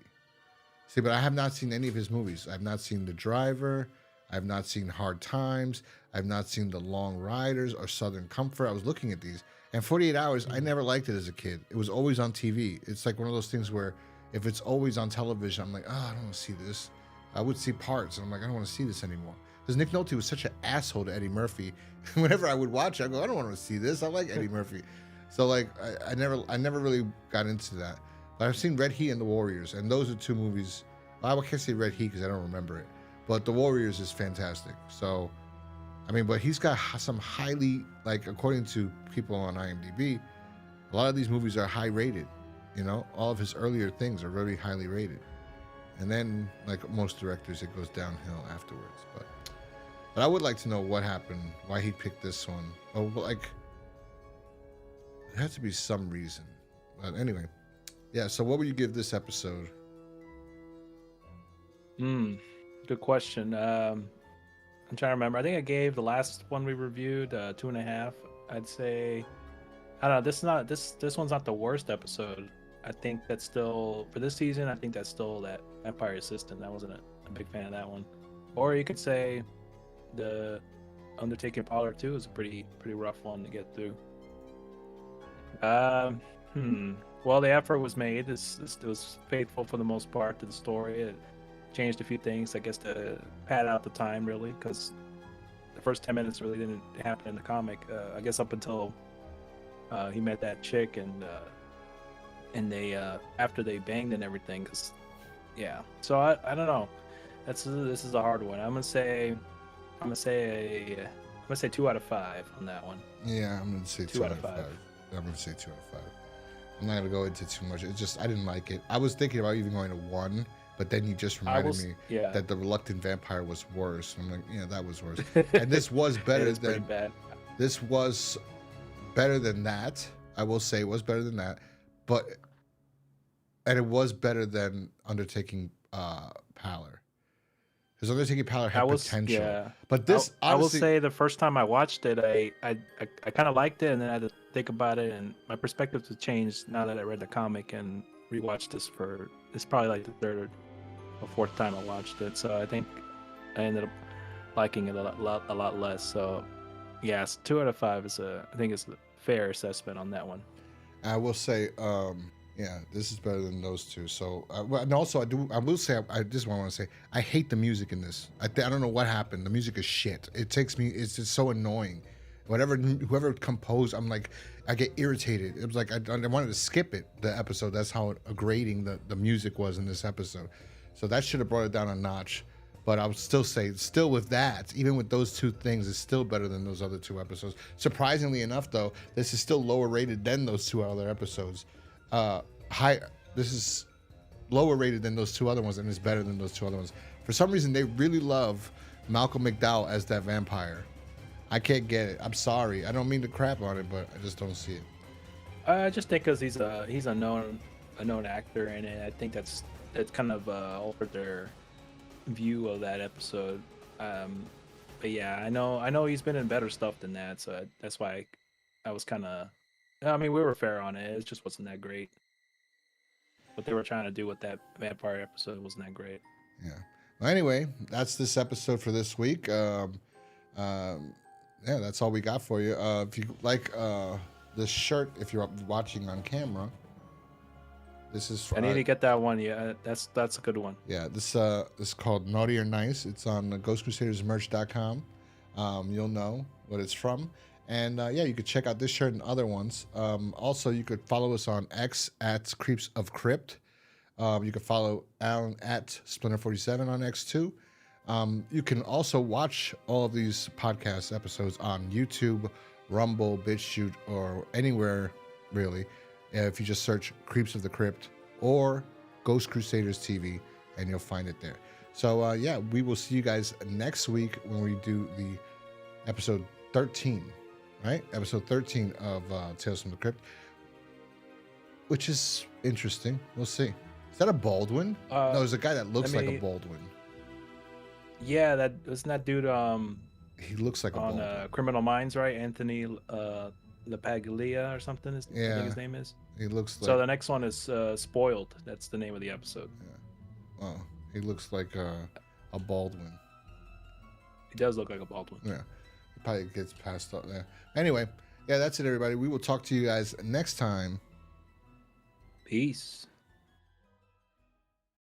Speaker 1: See, but I have not seen any of his movies. I've not seen The Driver. I've not seen Hard Times. I've not seen The Long Riders or Southern Comfort. I was looking at these. And 48 Hours, I never liked it as a kid. It was always on TV. It's like one of those things where if it's always on television, I'm like, oh, I don't want to see this. I would see parts, and I'm like, I don't want to see this anymore. Because Nick Nolte was such an asshole to Eddie Murphy. Whenever I would watch it, I go, I don't want to see this. I like Eddie Murphy. So like, I never really got into that. But I've seen Red Heat and The Warriors, and those are two movies. Well, I can't say Red Heat because I don't remember it. But The Warriors is fantastic. So, I mean, but he's got some highly, like, according to people on IMDb, a lot of these movies are high rated. You know, all of his earlier things are very highly rated. And then, like most directors, it goes downhill afterwards. But I would like to know what happened, why he picked this one. Oh, like, there has to be some reason. But anyway, yeah. So what would you give this episode?
Speaker 2: Good question. I'm trying to remember. I think I gave the last one we reviewed 2.5. I'd say, I don't know. This one's not the worst episode. I think that's still for this season. I think that's still that Vampire Assistant. I wasn't a big fan of that one. Or you could say the Undertaking Parlor 2 is a pretty rough one to get through. Well, the effort was made. It was faithful for the most part to the story. It changed a few things, I guess, to pad out the time, really, because the first 10 minutes really didn't happen in the comic. I guess up until he met that chick and they after they banged and everything. Cause yeah, so I don't know. This is a hard one. I'm gonna say 2 out of 5 on that one.
Speaker 1: Yeah, I'm gonna say 2 out of 5. I'm gonna say 2 out of 5. I'm not gonna go into too much. It's just I didn't like it. I was thinking about even going to 1, but then you just reminded me that the Reluctant Vampire was worse. I'm like, yeah, that was worse. And this was better than
Speaker 2: bad.
Speaker 1: This was better than that. I will say it was better than that, and it was better than Undertaking Pallor. Because Undertaking Pallor had potential. Yeah. But this,
Speaker 2: I will say, the first time I watched it, I kind of liked it, and then I had to think about it, and my perspective has changed now that I read the comic and rewatched this it's probably like the third or fourth time I watched it. So I think I ended up liking it a lot less. So yes, 2 out of 5 I think it's a fair assessment on that one.
Speaker 1: I will say, yeah, this is better than those two. So, and also I will say, I just want to say, I hate the music in this. I don't know what happened. The music is shit. It takes me, it's just so annoying. Whoever composed, I'm like, I get irritated. It was like, I wanted to skip it, the episode. That's how grating the music was in this episode. So that should have brought it down a notch. But I would still say, still with that, even with those two things, it's still better than those other 2 episodes. Surprisingly enough, though, this is still lower rated than those 2 other episodes. This is lower rated than those 2 other ones, and it's better than those 2 other ones. For some reason, they really love Malcolm McDowell as that vampire. I can't get it. I'm sorry. I don't mean to crap on it, but I just don't see it.
Speaker 2: I just think because he's a known actor, and I think that's kind of altered their view of that episode. But yeah, I know he's been in better stuff than that, so that's why I was kind of. I mean, we were fair on it. It just wasn't that great. What they were trying to do with that vampire episode wasn't that great.
Speaker 1: Yeah. Well, anyway, that's this episode for this week. Yeah, that's all we got for you. If you like this shirt, if you're watching on camera, this is.
Speaker 2: I need to get that one. Yeah, that's a good one.
Speaker 1: Yeah, this is called Naughty or Nice. It's on GhostCrusadersMerch.com. You'll know what it's from. And yeah, you could check out this shirt and other ones. Also, you could follow us on X at Creeps of Crypt. You can follow Alan at Splinter47 on X too. You can also watch all of these podcast episodes on YouTube, Rumble, BitChute, or anywhere really. If you just search Creeps of the Crypt or Ghost Crusaders TV, and you'll find it there. So yeah, we will see you guys next week when we do the episode 13. Right? Episode 13 of Tales from the Crypt, which is interesting. We'll see. Is that a Baldwin? No, there's a guy that looks like a Baldwin.
Speaker 2: Yeah, isn't that dude.
Speaker 1: He looks like a Baldwin.
Speaker 2: On Criminal Minds, right? Anthony LaPaglia or something. I think his name is.
Speaker 1: He looks like.
Speaker 2: So the next one is Spoiled. That's the name of the episode.
Speaker 1: Yeah. Oh, he looks like a Baldwin.
Speaker 2: He does look like a Baldwin.
Speaker 1: Yeah. Probably gets passed up there. Anyway, yeah, that's it, everybody. We will talk to you guys next time.
Speaker 2: Peace.